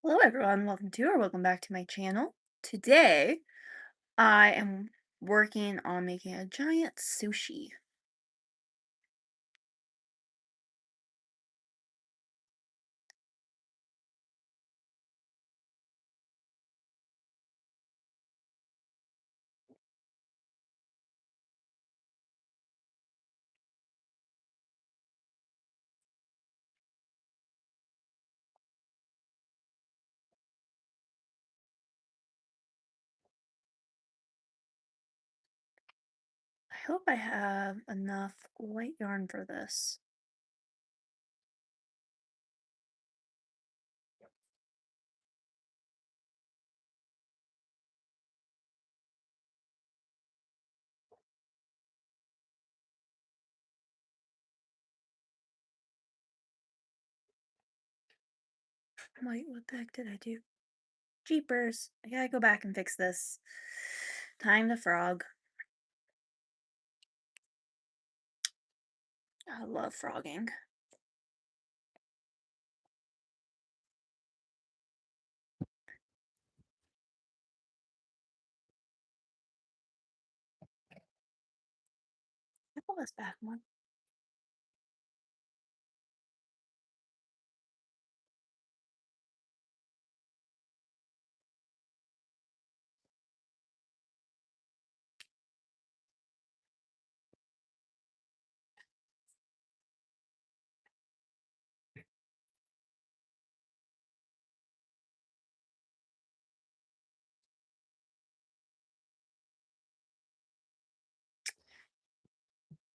Hello everyone, welcome back to my channel. Today, I am working on making a giant sushi. I hope I have enough white yarn for this. Wait, what the heck did I do? Jeepers, I gotta go back and fix this. Time to frog. I love frogging. I pull this back one.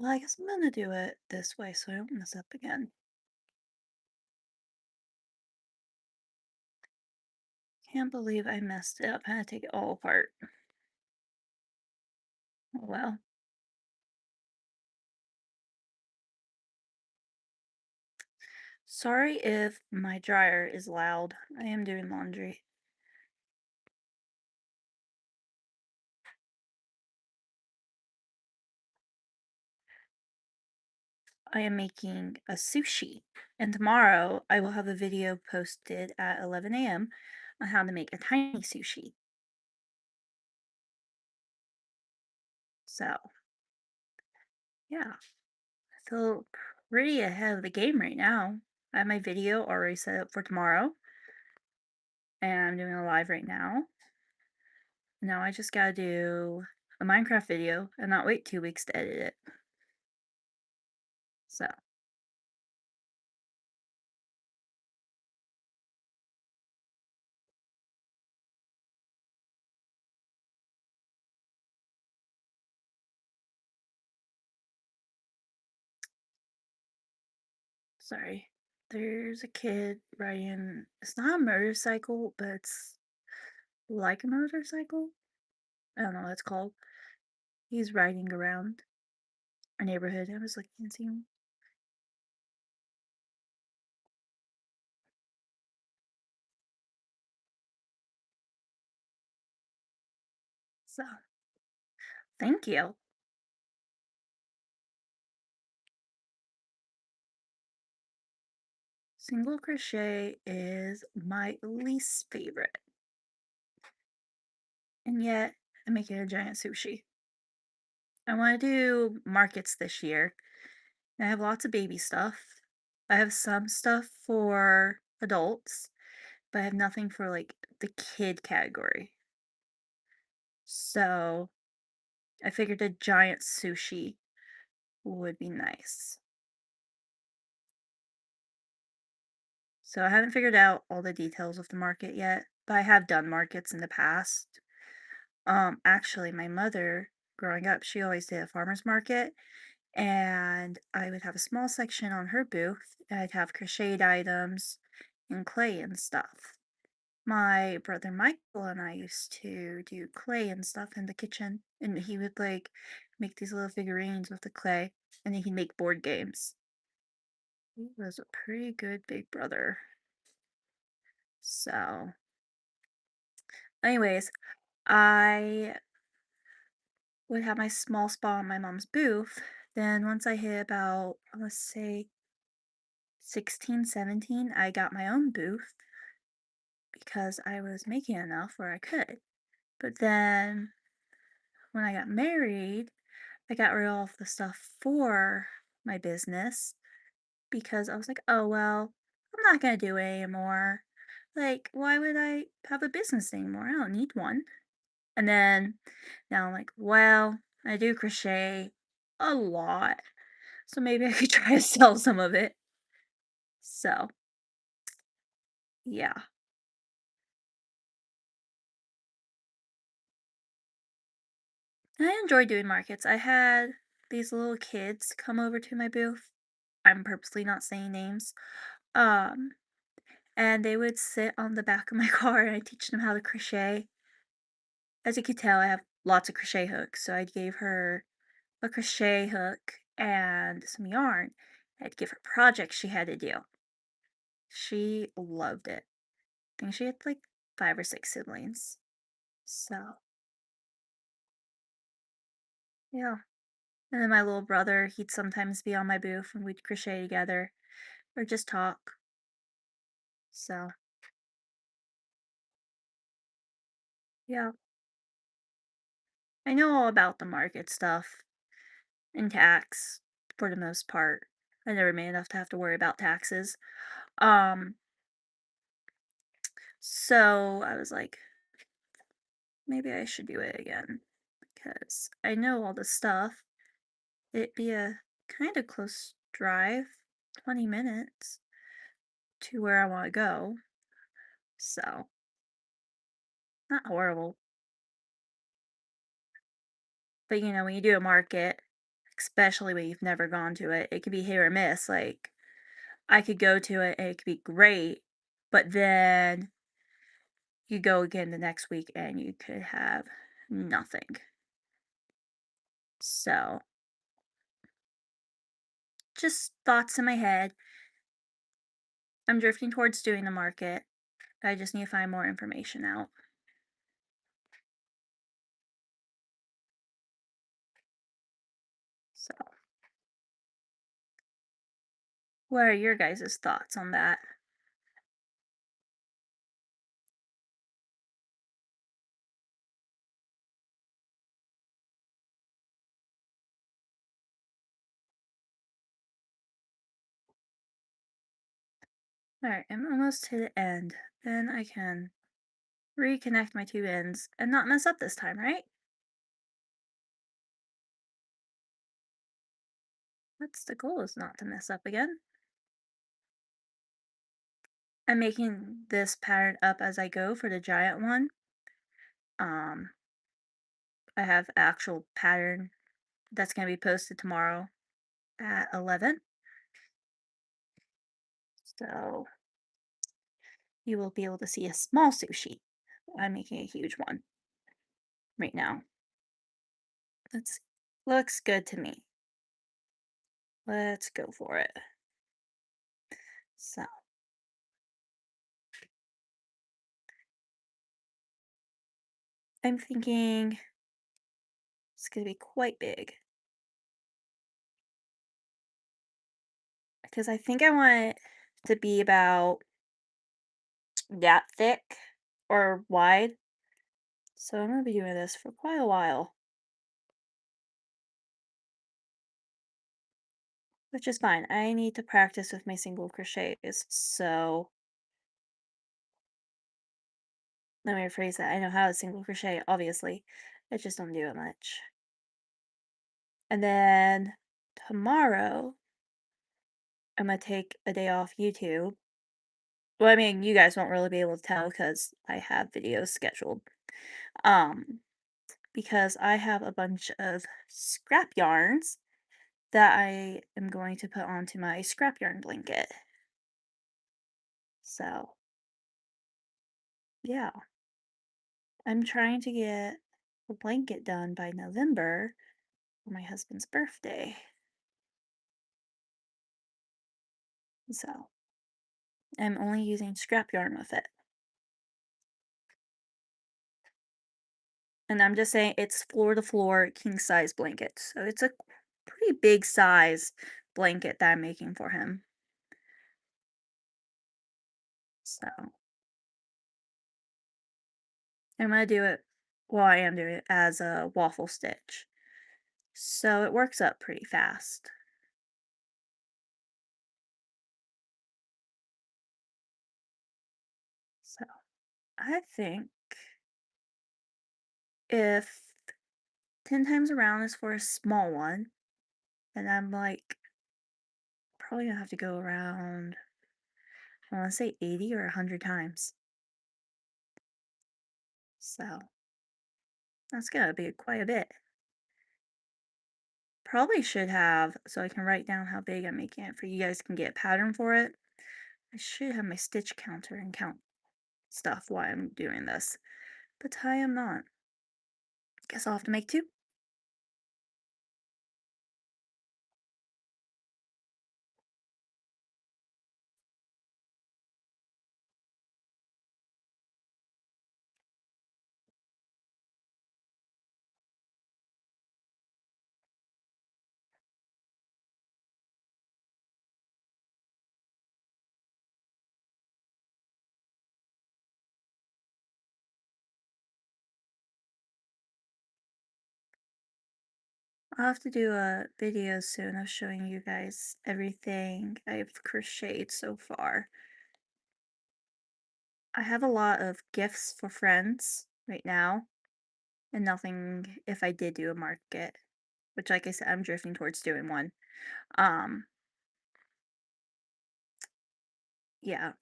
Well, I guess I'm gonna do it this way so I don't mess up again. Can't believe I messed it up. I had to take it all apart. Oh well. Sorry if my dryer is loud. I am doing laundry. I am making a sushi, and tomorrow I will have a video posted at 11 a.m. on how to make a tiny sushi. So, yeah, I feel pretty ahead of the game right now. I have my video already set up for tomorrow, and I'm doing a live right now. Now I just gotta do a Minecraft video and not wait 2 weeks to edit it. So, sorry. There's a kid riding, it's not a motorcycle, but it's like a motorcycle. I don't know what it's called. He's riding around our neighborhood. I was looking and seeing him. So, thank you. Single crochet is my least favorite. And yet, I'm making a giant sushi. I want to do markets this year. I have lots of baby stuff. I have some stuff for adults, but I have nothing for like the kid category. So, I figured a giant sushi would be nice. So I haven't figured out all the details of the market yet, but I have done markets in the past. Actually, my mother, growing up, she always did a farmer's market, and I would have a small section on her booth. I'd have crocheted items and clay and stuff. My brother Michael and I used to do clay and stuff in the kitchen, and he would like make these little figurines with the clay, and then he'd make board games. He was a pretty good big brother. So, anyways, I would have my small spot on my mom's booth. Then once I hit about, let's say 16, 17, I got my own booth because I was making enough where I could. But then when I got married, I got rid of all of the stuff for my business because I was like, oh, well, I'm not going to do it anymore. Like, why would I have a business anymore? I don't need one. And then now I'm like, well, I do crochet a lot. So maybe I could try to sell some of it. So, yeah. I enjoy doing markets. I had these little kids come over to my booth. I'm purposely not saying names. Um, and they would sit on the back of my car and I teach them how to crochet. As you can tell, I have lots of crochet hooks. So I gave her a crochet hook and some yarn. I'd give her projects she had to do. She loved it. I think she had like 5 or 6 siblings. So, yeah. And then my little brother, he'd sometimes be on my booth and we'd crochet together or just talk. So, yeah. I know all about the market stuff and tax for the most part. I never made enough to have to worry about taxes. Um, so I was like, maybe I should do it again because I know all the stuff. It'd be a kind of close drive, 20 minutes to where I want to go. So, not horrible. But when you do a market, especially when you've never gone to it, it could be hit or miss. Like, I could go to it and it could be great, but then you go again the next week and you could have nothing. So, just thoughts in my head. I'm drifting towards doing the market. I just need to find more information out. So, what are your guys' thoughts on that? Alright, I'm almost to the end. Then I can reconnect my two ends and not mess up this time, right? That's the goal, is not to mess up again. I'm making this pattern up as I go for the giant one. Um, I have actual pattern that's going to be posted tomorrow at 11. So you will be able to see a small sushi. I'm making a huge one right now. That's looks good to me. Let's go for it. So I'm thinking it's going to be quite big because I think I want it to be about that thick or wide. So I'm going to be doing this for quite a while, which is fine. I need to practice with my single crochets. So let me rephrase that. I know how to single crochet, obviously. I just don't do it much. And then tomorrow, I'm going to take a day off YouTube. Well, I mean, you guys won't really be able to tell because I have videos scheduled. Um, because I have a bunch of scrap yarns that I am going to put onto my scrap yarn blanket. So, yeah, I'm trying to get a blanket done by November for my husband's birthday. So, I'm only using scrap yarn with it. And I'm just saying it's floor to floor king size blanket. So, it's a pretty big size blanket that I'm making for him. So, I'm gonna do it well, I am doing it as a waffle stitch. So it works up pretty fast. So I think if 10 times around is for a small one, then I'm like probably gonna have to go around, I wanna say 80 or 100 times. So that's gonna be quite a bit. Probably should have, so I can write down how big I'm making it for you guys can get a pattern for it. I should have my stitch counter and count stuff while I'm doing this, but I am not. Guess I'll have to make two. I'll have to do a video soon of showing you guys everything I've crocheted so far. I have a lot of gifts for friends right now, and nothing if I did do a market, which like I said, I'm drifting towards doing one. Um, yeah,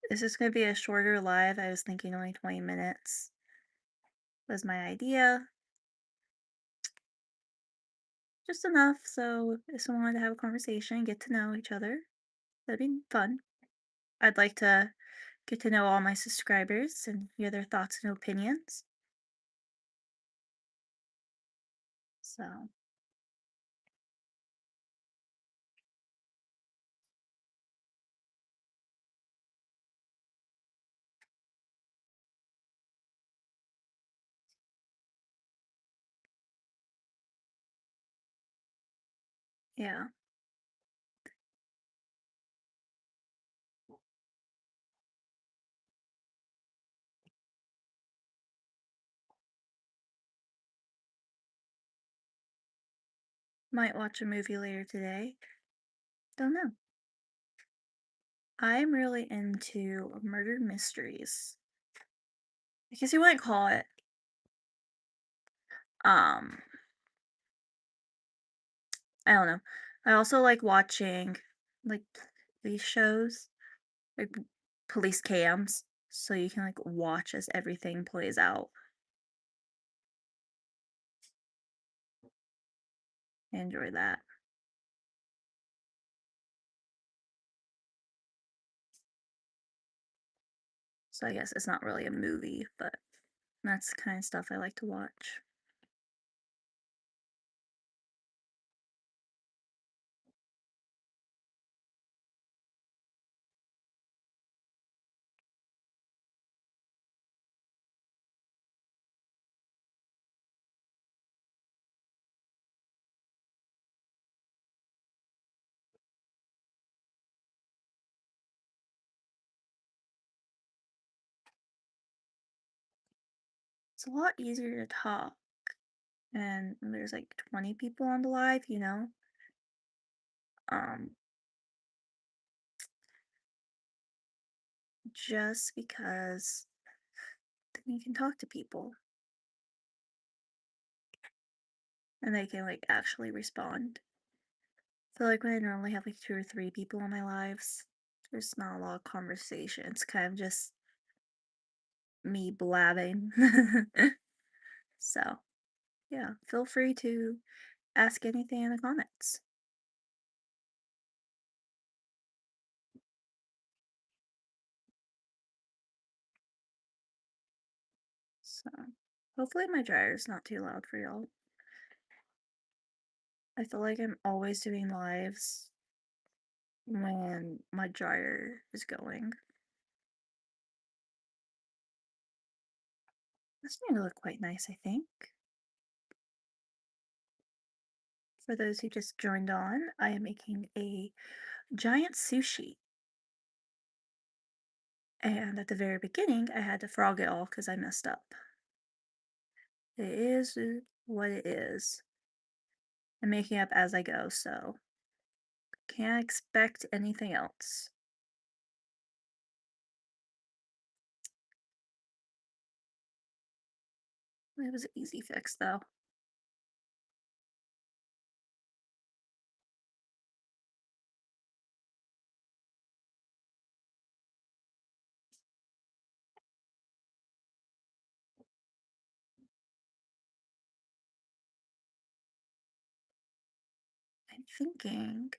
this is gonna be a shorter live. I was thinking only 20 minutes was my idea. Just enough so if someone wanted to have a conversation, get to know each other, that'd be fun. I'd like to get to know all my subscribers and hear their thoughts and opinions. So, yeah, might watch a movie later today. Don't know. I'm really into murder mysteries. I guess you wouldn't call it. Um, I don't know. I also like watching like police shows, like police cams, so you can like watch as everything plays out. I enjoy that. So I guess it's not really a movie, but that's the kind of stuff I like to watch. It's a lot easier to talk, and there's like 20 people on the live, um, just because then you can talk to people and they can like actually respond. So like when I normally have like two or three people on my lives, there's not a lot of conversation. It's kind of just me blabbing. So yeah, feel free to ask anything in the comments. So hopefully my dryer is not too loud for y'all. I feel like I'm always doing lives when my dryer is going. This is going to look quite nice, I think. For those who just joined on, I am making a giant sushi. And at the very beginning, I had to frog it all because I messed up. It is what it is. I'm making up as I go, so can't expect anything else. It was an easy fix, though. I'm thinking,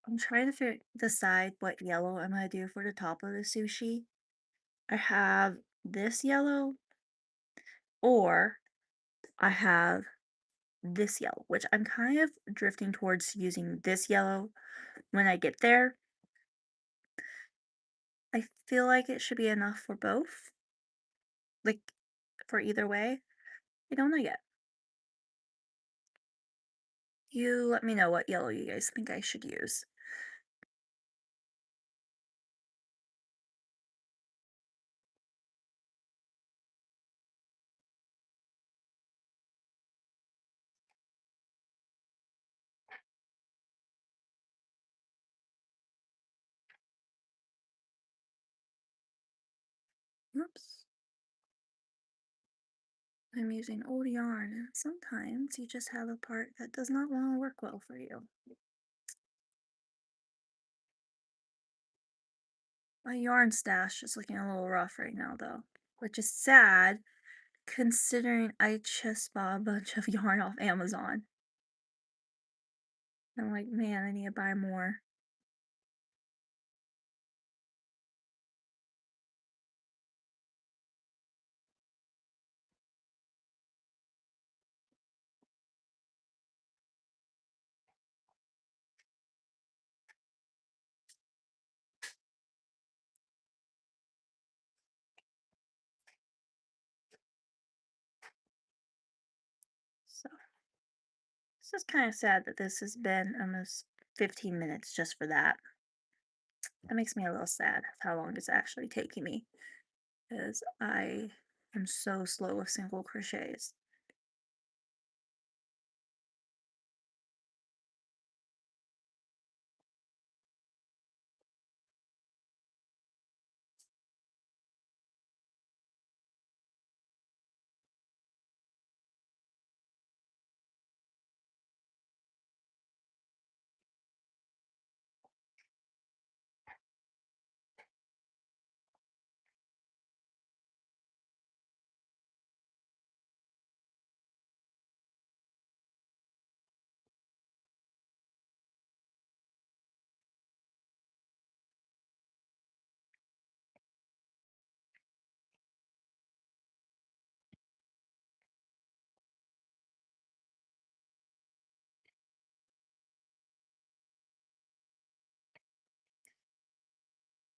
I'm trying to decide what yellow I'm gonna do for the top of the sushi. I have this yellow, or I have this yellow, which I'm kind of drifting towards using this yellow when I get there. I feel like it should be enough for both, like for either way. I don't know yet. You let me know what yellow you guys think I should use. Oops. I'm using old yarn, and sometimes you just have a part that does not want to work well for you. My yarn stash is looking a little rough right now, though, which is sad considering I just bought a bunch of yarn off Amazon. I'm like, man, I need to buy more. So, it's just kind of sad that this has been almost 15 minutes just for that. That makes me a little sad of how long it's actually taking me, because I am so slow with single crochets.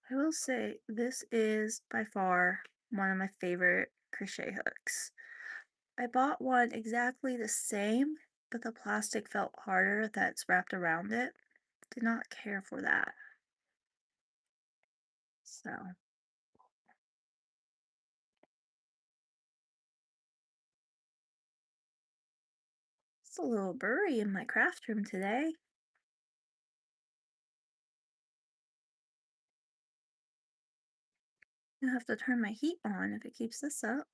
I will say this is by far one of my favorite crochet hooks. I bought one exactly the same, but the plastic felt harder that's wrapped around it. Did not care for that. So, it's a little burry in my craft room today. I have to turn my heat on if it keeps this up.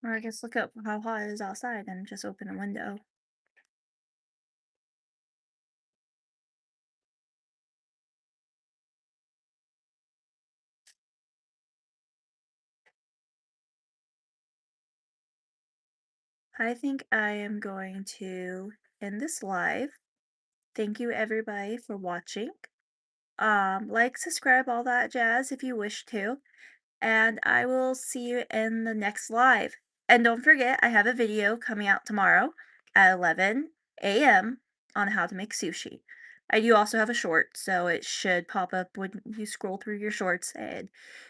Or I guess look up how hot it is outside and just open a window. I think I am going to end this live. Thank you everybody for watching. Like, subscribe, all that jazz if you wish to. And I will see you in the next live. And don't forget, I have a video coming out tomorrow at 11 a.m. on how to make sushi. I do also have a short, so it should pop up when you scroll through your shorts and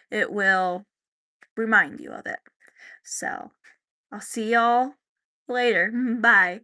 it will remind you of it. So, I'll see y'all later. Bye.